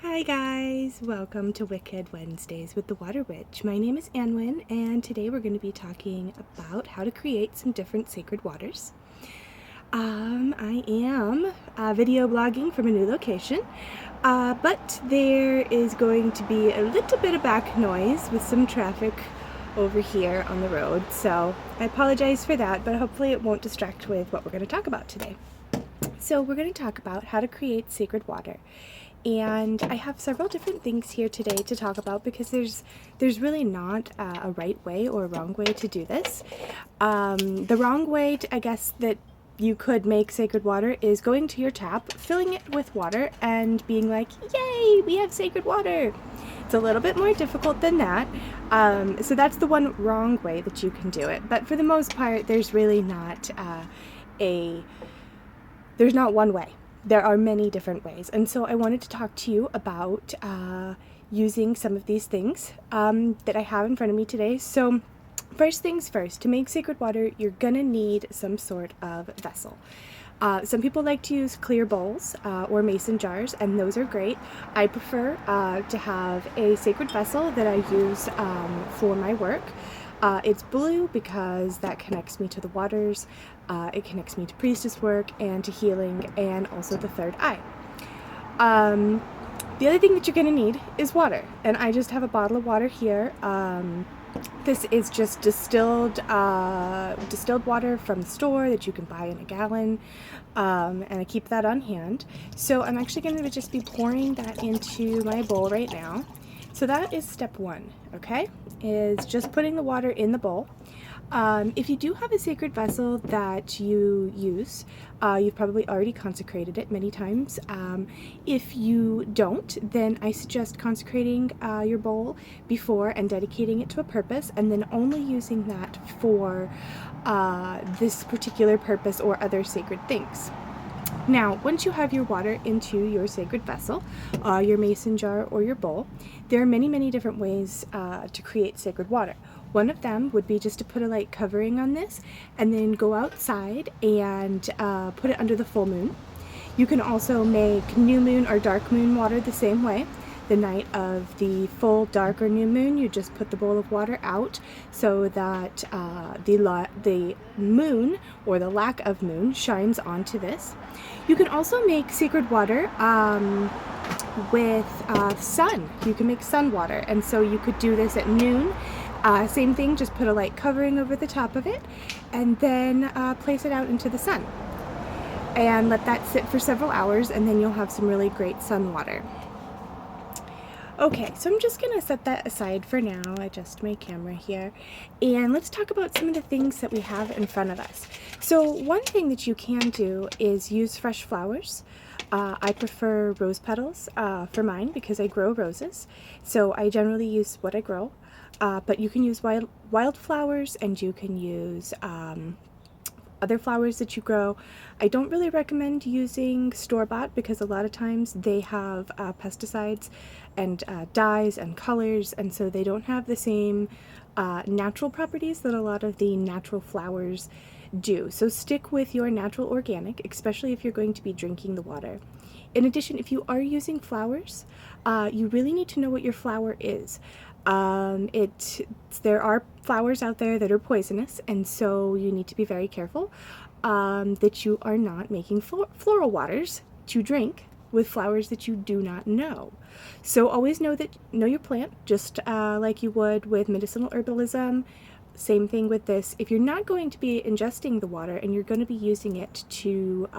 Hi guys, welcome to Wicked Wednesdays with the Water Witch. My name is Anwyn, and today we're going to be talking about how to create some different sacred waters. I am video blogging from a new location, but there is going to be a little bit of back noise with some traffic over here on the road, so I apologize for that, but hopefully it won't distract with what we're going to talk about today. So we're going to talk about how to create sacred water. And I have several different things here today to talk about because there's really not a right way or a wrong way to do this. The wrong way, I guess, that you could make sacred water is going to your tap, filling it with water, and being like, yay, we have sacred water. It's a little bit more difficult than that. So that's the one wrong way that you can do it. But for the most part, there's really not there's not one way. There are many different ways, and so I wanted to talk to you about using some of these things that I have in front of me today. So first things first, to make sacred water, you're gonna need some sort of vessel. Some people like to use clear bowls or mason jars, and those are great. I prefer to have a sacred vessel that I use for my work. It's blue because that connects me to the waters. It connects me to priestess work and to healing and also the third eye. The other thing that you're going to need is water. And I just have a bottle of water here. This is just distilled water from the store that you can buy in a gallon. And I keep that on hand. So I'm actually going to just be pouring that into my bowl right now. So that is step one, okay? Is just putting the water in the bowl. If you do have a sacred vessel that you use, you've probably already consecrated it many times. If you don't, then I suggest consecrating your bowl before and dedicating it to a purpose, and then only using that for this particular purpose or other sacred things. Now, once you have your water into your sacred vessel, your mason jar or your bowl, there are many, many different ways to create sacred water. One of them would be just to put a light covering on this and then go outside and put it under the full moon. You can also make new moon or dark moon water the same way. The night of the full dark or new moon, you just put the bowl of water out so that the moon or the lack of moon shines onto this. You can also make sacred water with sun. You can make sun water, and so you could do this at noon. Same thing, just put a light covering over the top of it and then place it out into the sun and let that sit for several hours, and then you'll have some really great sun water. Okay, so I'm just going to set that aside for now. I adjust my camera here. And let's talk about some of the things that we have in front of us. So one thing that you can do is use fresh flowers. I prefer rose petals for mine because I grow roses. So I generally use what I grow. But you can use wild flowers, and you can use other flowers that you grow. I don't really recommend using store-bought because a lot of times they have pesticides and dyes and colors, and so they don't have the same natural properties that a lot of the natural flowers do. So stick with your natural organic, especially if you're going to be drinking the water. In addition, if you are using flowers, you really need to know what your flower is. There are flowers out there that are poisonous, and so you need to be very careful that you are not making floral waters to drink with flowers that you do not know. So always know your plant, just like you would with medicinal herbalism. Same thing with this. If you're not going to be ingesting the water and you're going to be using it to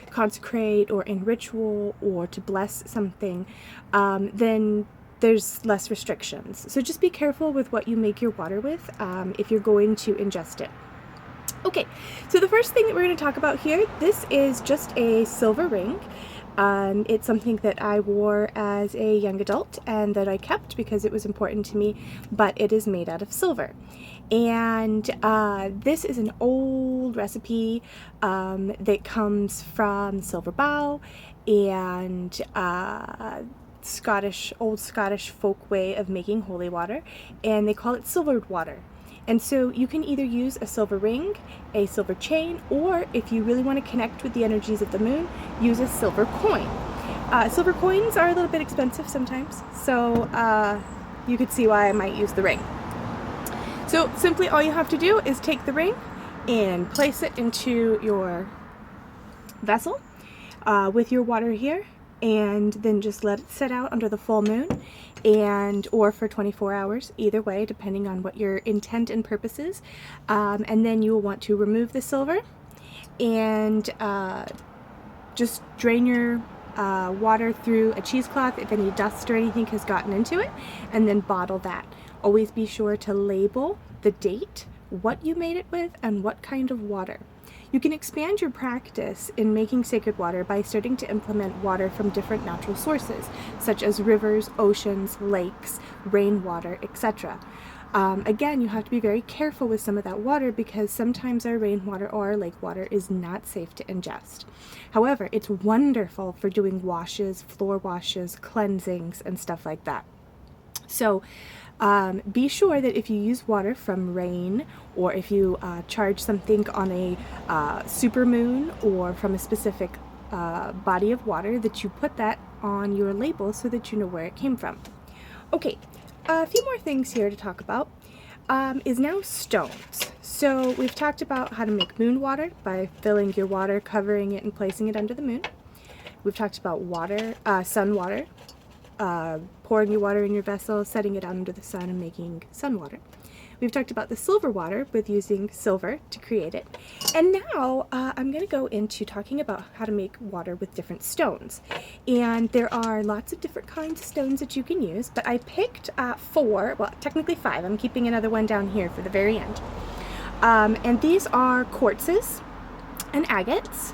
consecrate or in ritual or to bless something, then there's less restrictions. So just be careful with what you make your water with if you're going to ingest it. Okay, so the first thing that we're going to talk about here, this is just a silver ring. It's something that I wore as a young adult and that I kept because it was important to me, but it is made out of silver. And this is an old recipe that comes from silver bow and old Scottish folk way of making holy water, and they call it silvered water. And so you can either use a silver ring, a silver chain, or if you really want to connect with the energies of the moon, use a silver coin. Silver coins are a little bit expensive sometimes, so you could see why I might use the ring. So simply all you have to do is take the ring and place it into your vessel with your water here, and then just let it sit out under the full moon, and or for 24 hours, either way, depending on what your intent and purpose is. And then you will want to remove the silver and just drain your water through a cheesecloth if any dust or anything has gotten into it, and then bottle that. Always be sure to label the date, what you made it with, and what kind of water. You can expand your practice in making sacred water by starting to implement water from different natural sources, such as rivers, oceans, lakes, rainwater, etc. Again, you have to be very careful with some of that water because sometimes our rainwater or our lake water is not safe to ingest. However, it's wonderful for doing washes, floor washes, cleansings, and stuff like that. So be sure that if you use water from rain, or if you charge something on a super moon or from a specific body of water, that you put that on your label so that you know where it came from. Okay, a few more things here to talk about is now stones. So we've talked about how to make moon water by filling your water, covering it, and placing it under the moon. We've talked about water, sun water, pouring your water in your vessel, setting it out under the sun, and making sun water. We've talked about the silver water with using silver to create it. And now I'm going to go into talking about how to make water with different stones. And there are lots of different kinds of stones that you can use, but I picked 4, well, technically 5. I'm keeping another one down here for the very end. And these are quartzes and agates.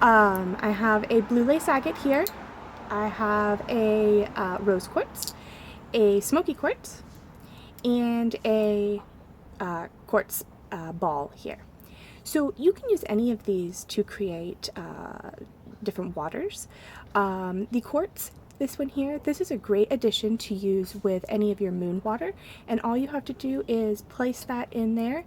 I have a blue lace agate here. I have a rose quartz, a smoky quartz, and a quartz ball here. So you can use any of these to create different waters. The quartz, this one here, this is a great addition to use with any of your moon water, and all you have to do is place that in there.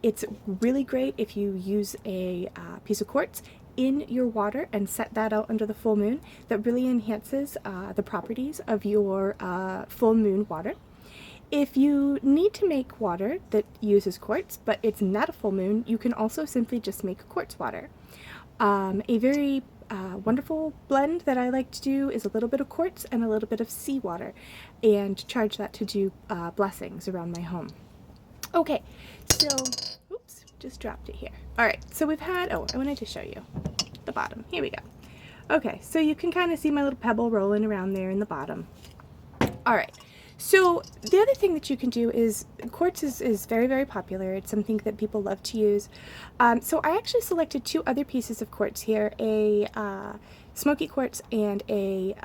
It's really great if you use a piece of quartz in your water and set that out under the full moon. That really enhances the properties of your full moon water. If you need to make water that uses quartz, but it's not a full moon, you can also simply just make quartz water. A very wonderful blend that I like to do is a little bit of quartz and a little bit of seawater, and charge that to do blessings around my home. Okay, so, oops, just dropped it here. All right, so we've had, oh, I wanted to show you the bottom. Here we go. Okay, so you can kind of see my little pebble rolling around there in the bottom. All right, so the other thing that you can do is, quartz is very, very popular. It's something that people love to use. So I actually selected 2 other pieces of quartz here, a smoky quartz and a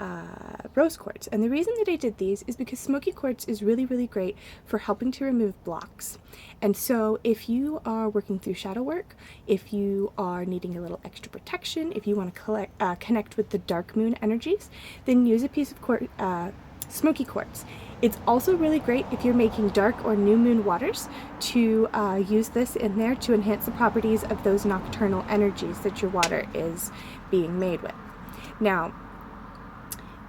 rose quartz. And the reason that I did these is because smoky quartz is really, really great for helping to remove blocks. And so if you are working through shadow work, if you are needing a little extra protection, if you want to connect with the dark moon energies, then use a piece of smoky quartz. It's also really great if you're making dark or new moon waters to use this in there to enhance the properties of those nocturnal energies that your water is being made with. Now,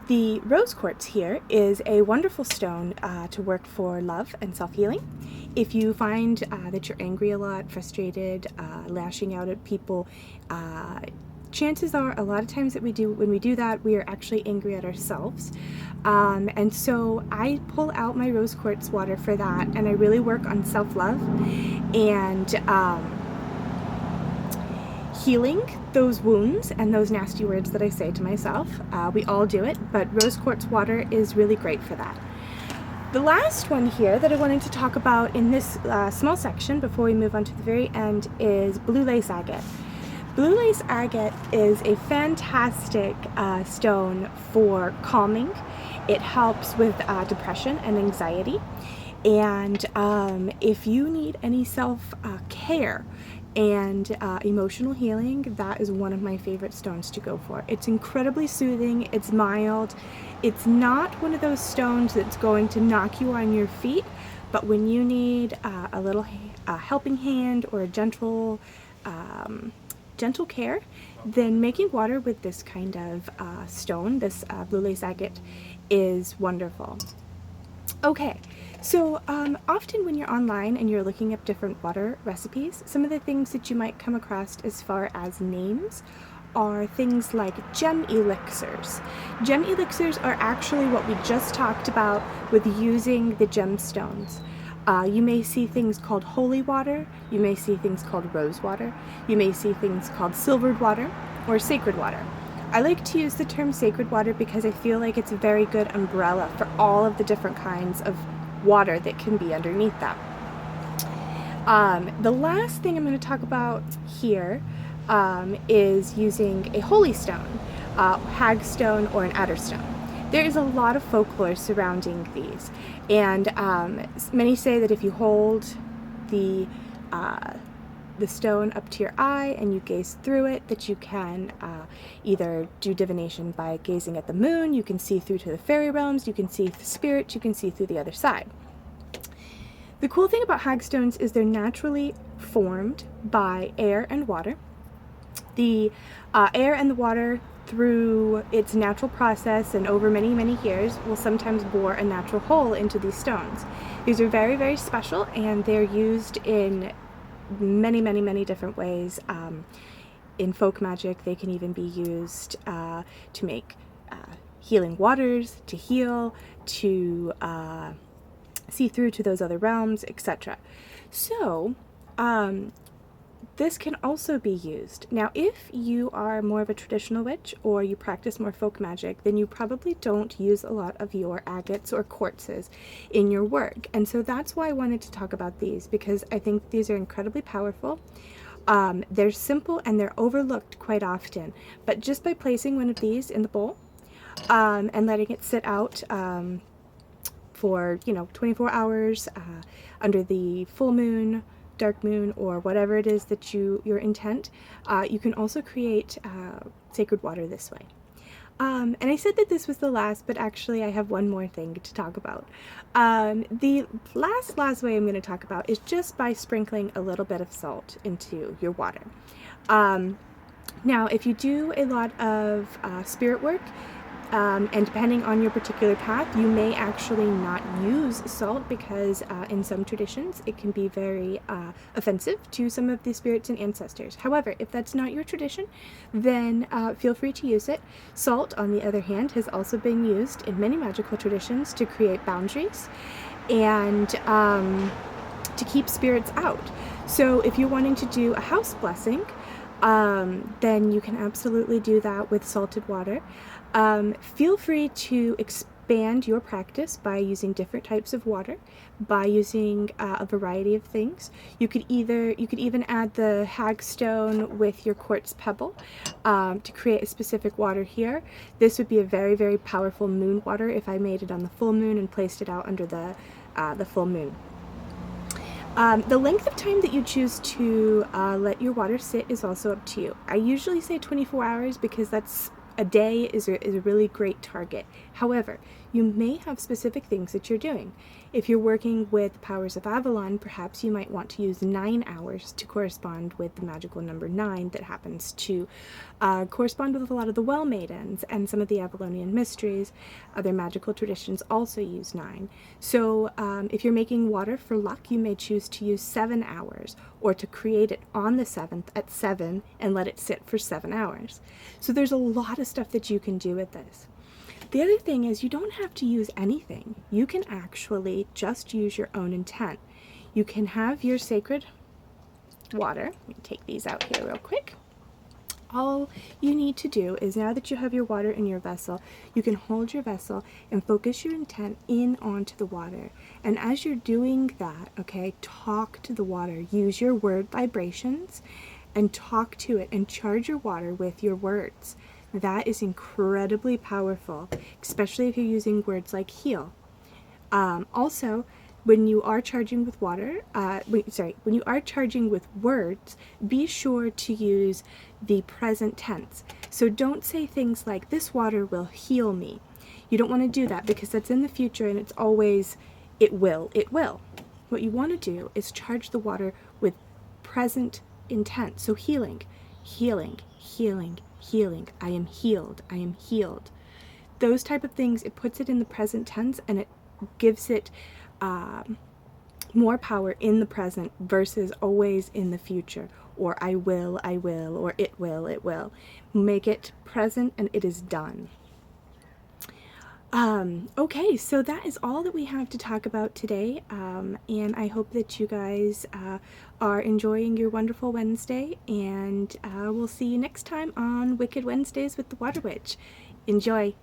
the rose quartz here is a wonderful stone to work for love and self-healing. If you find that you're angry a lot, frustrated, lashing out at people, chances are a lot of times that when we do that, we are actually angry at ourselves. And so I pull out my rose quartz water for that, and I really work on self-love and healing those wounds and those nasty words that I say to myself. We all do it, but rose quartz water is really great for that. The last one here that I wanted to talk about in this small section before we move on to the very end is blue lace agate. Blue lace agate is a fantastic stone for calming. It helps with depression and anxiety. And if you need any self-care and emotional healing, that is one of my favorite stones to go for. It's incredibly soothing, it's mild, it's not one of those stones that's going to knock you on your feet, but when you need a little helping hand or a gentle gentle care, then making water with this kind of stone, this blue lace agate, is wonderful. Okay, so often when you're online and you're looking up different water recipes, some of the things that you might come across as far as names are things like gem elixirs. Gem elixirs are actually what we just talked about with using the gemstones. You may see things called holy water, you may see things called rose water, you may see things called silvered water or sacred water. I like to use the term sacred water because I feel like it's a very good umbrella for all of the different kinds of water that can be underneath them. The last thing I'm going to talk about here is using a holy stone, hagstone or an adderstone. There is a lot of folklore surrounding these, and many say that if you hold the stone up to your eye and you gaze through it, that you can either do divination by gazing at the moon, you can see through to the fairy realms, you can see the spirits, you can see through the other side. The cool thing about hagstones is they're naturally formed by air and water. The air and the water, through its natural process and over many, many years, will sometimes bore a natural hole into these stones. These are very, very special, and they're used in many, many, many different ways. In folk magic, they can even be used to make healing waters, to heal, to see through to those other realms, etc. So, this can also be used. Now, if you are more of a traditional witch or you practice more folk magic, then you probably don't use a lot of your agates or quartzes in your work. And so that's why I wanted to talk about these, because I think these are incredibly powerful. They're simple and they're overlooked quite often. But just by placing one of these in the bowl and letting it sit out for 24 hours under the full moon, dark moon, or whatever it is that your intent, you can also create sacred water this way. And I said that this was the last, but actually I have one more thing to talk about. The last way I'm going to talk about is just by sprinkling a little bit of salt into your water. Now, if you do a lot of spirit work, and depending on your particular path, you may actually not use salt because in some traditions it can be very offensive to some of the spirits and ancestors. However, if that's not your tradition, then feel free to use it. Salt, on the other hand, has also been used in many magical traditions to create boundaries and to keep spirits out. So if you're wanting to do a house blessing, then you can absolutely do that with salted water. Feel free to expand your practice by using different types of water, by using a variety of things. You could even add the hagstone with your quartz pebble to create a specific water here. This would be a very, very powerful moon water if I made it on the full moon and placed it out under the full moon. The length of time that you choose to let your water sit is also up to you. I usually say 24 hours because a day is a really great target. However, you may have specific things that you're doing. If you're working with the powers of Avalon, perhaps you might want to use 9 hours to correspond with the magical number 9 that happens to correspond with a lot of the Well Maidens and some of the Avalonian mysteries. Other magical traditions also use 9. So if you're making water for luck, you may choose to use 7 hours, or to create it on the 7th at 7 and let it sit for 7 hours. So there's a lot of stuff that you can do with this. The other thing is you don't have to use anything. You can actually just use your own intent. You can have your sacred water. Let me take these out here real quick. All you need to do is, now that you have your water in your vessel, you can hold your vessel and focus your intent in onto the water. And as you're doing that, okay, talk to the water. Use your word vibrations and talk to it and charge your water with your words. That is incredibly powerful, especially if you're using words like heal. Also, when you are charging with water, when you are charging with words, be sure to use the present tense. So don't say things like, this water will heal me. You don't want to do that because that's in the future and it's always, it will. What you want to do is charge the water with present intent. So healing, healing, healing, healing. I am healed. I am healed. Those type of things, it puts it in the present tense, and it gives it more power in the present versus always in the future, or I will, or it will, it will. Make it present and it is done. Okay, so that is all that we have to talk about today, and I hope that you guys are enjoying your wonderful Wednesday, and we'll see you next time on Wicked Wednesdays with the Water Witch. Enjoy!